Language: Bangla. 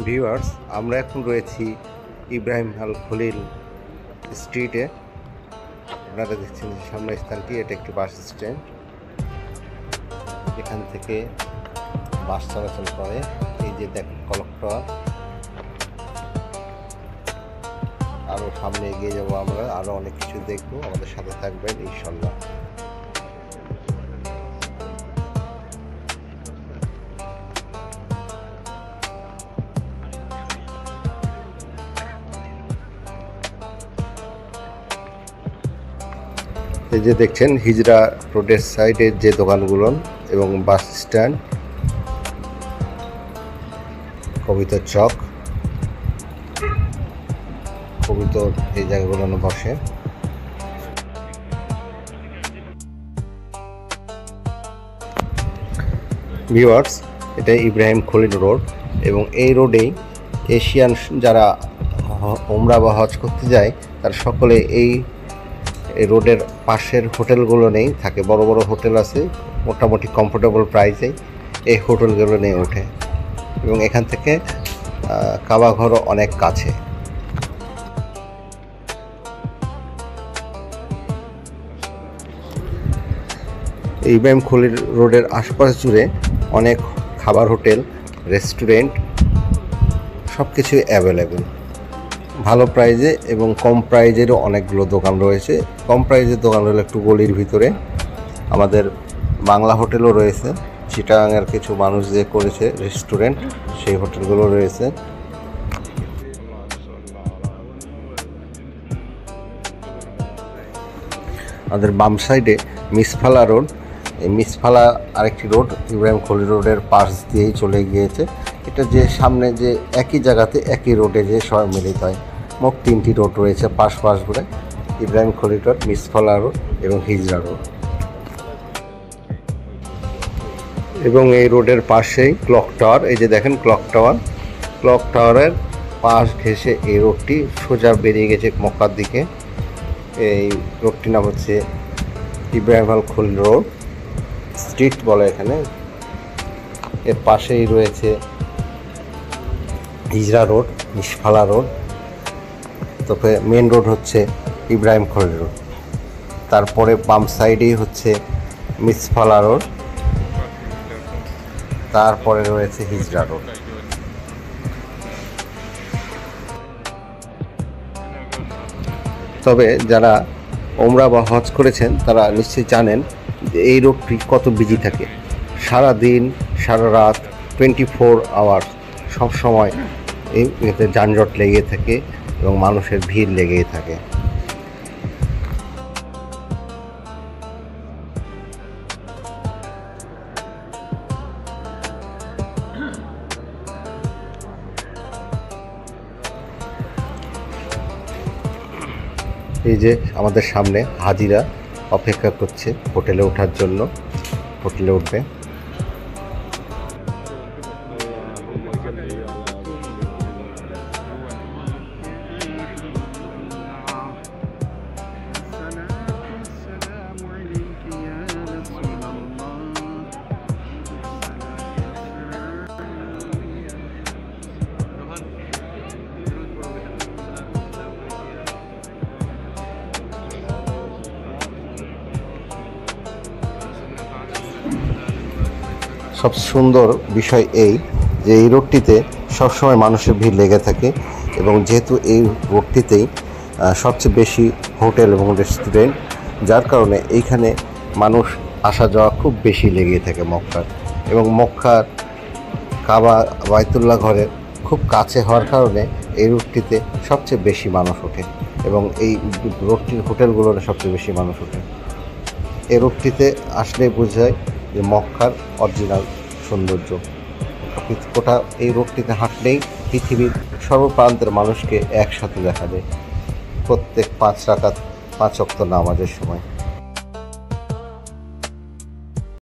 ভিউয়ার্স, আমরা এখন রয়েছি ইব্রাহিম আল খলিল স্ট্রিটে। আপনারা দেখছেন যে সামনের স্থানটি, এটা একটি বাস স্ট্যান্ড। এখান থেকে বাস চলাচল করে। এই যে দেখেন ক্লক টাওয়ার। আরও সামনে এগিয়ে যাবো আমরা, আরও অনেক কিছু দেখবো। আমাদের সাথে থাকবেন ইনশাল্লাহ। এই যে দেখছেন হিজরা রোডের সাইডের যে দোকানগুলো এবং বাস স্ট্যান্ড, কবিতর চক, কবিতর এই জায়গাগুলো বসে। ভিউয়ার্স, এটা ইব্রাহিম খলিল রোড এবং এই রোডেই এশিয়ান যারা উমরা বা হজ করতে যায় তারা সকলে এই রোডের পাশের হোটেলগুলো নেই থাকে। বড় বড় হোটেল আছে, মোটামুটি কমফোর্টেবল প্রাইসে এই হোটেলগুলো নিয়ে ওঠে এবং এখান থেকে কাবা ঘরও অনেক কাছে। এই ইব্রাহিম খলিল রোডের আশপাশ জুড়ে অনেক খাবার হোটেল, রেস্টুরেন্ট, সব কিছুই অ্যাভেলেবেল ভালো প্রাইজে এবং কম প্রাইজেরও অনেকগুলো দোকান রয়েছে। কম প্রাইজের দোকান হলো একটু গলির ভিতরে। আমাদের বাংলা হোটেলও রয়েছে, চিটাগাংয়ের কিছু মানুষ যে করেছে রেস্টুরেন্ট, সেই হোটেলগুলো রয়েছে। আমাদের বাম সাইডে মিসফালা রোড। এই মিসফালা আরেকটি রোড ইব্রাহিম খলিল রোডের পাশ দিয়েই চলে গিয়েছে। এটা যে সামনে যে একই জায়গাতে একই রোডে যে সবাই মিলিত হয়। মোট 3টি রোড রয়েছে পাশ করে, ইব্রাহিম খলিল রোড, মিসফালা রোড এবং হিজরা রোড। এবং এই রোডের পাশেই ক্লক টাওয়ার। এই যে দেখেন ক্লক টাওয়ার, ক্লক টাওয়ারের পাশ ঘেঁষে এই রোডটি সোজা বেরিয়ে গেছে মক্কার দিকে। এই রোডটির নাম হচ্ছে ইব্রাহিম আল খলিল রোড স্ট্রিট বলে এখানে। এর পাশেই রয়েছে হিজরা রোড, মিসফালা রোড। তবে মেন রোড হচ্ছে ইব্রাহিম খলিল রোড। তারপরে বাম সাইডেই হচ্ছে মিসফালা রোড, তারপরে রয়েছে হিজরা রোড। তবে যারা ওমরা বা হজ করেছেন তারা নিশ্চয়ই জানেন যে এই রোডটি কত বিজি থাকে। সারা দিন সারা রাত 24 আওয়ার্স সব সময় এতে যানজট লেগে থাকে এবং মানুষের ভিড় লেগেই থাকে। এই যে আমাদের সামনে হাজিরা অপেক্ষা করছে হোটেলে ওঠার জন্য, হোটেলে উঠবে। সবচেয়ে সুন্দর বিষয় এই যে এই রোডটিতে সবসময় মানুষের ভিড় লেগে থাকে এবং যেহেতু এই রোডটিতেই সবচেয়ে বেশি হোটেল এবং রেস্টুরেন্ট, যার কারণে এইখানে মানুষ আসা যাওয়া খুব বেশি লেগে থাকে মক্কার। এবং মক্কার কাবা বাইতুল্লাহ ঘরের খুব কাছে হওয়ার কারণে এই রোডটিতে সবচেয়ে বেশি মানুষ ওঠে এবং এই রোডটির হোটেলগুলোর সবচেয়ে বেশি মানুষ ওঠে। এই রোডটিতে আসলে বোঝায় যে মক্কার অরিজিনাল সৌন্দর্য। গোটা এই রোডটিতে হাঁটলেই পৃথিবীর সর্বপ্রান্তের মানুষকে একসাথে দেখা যায় প্রত্যেক 5 রাকাত 5 ওয়াক্ত নামাজের সময়।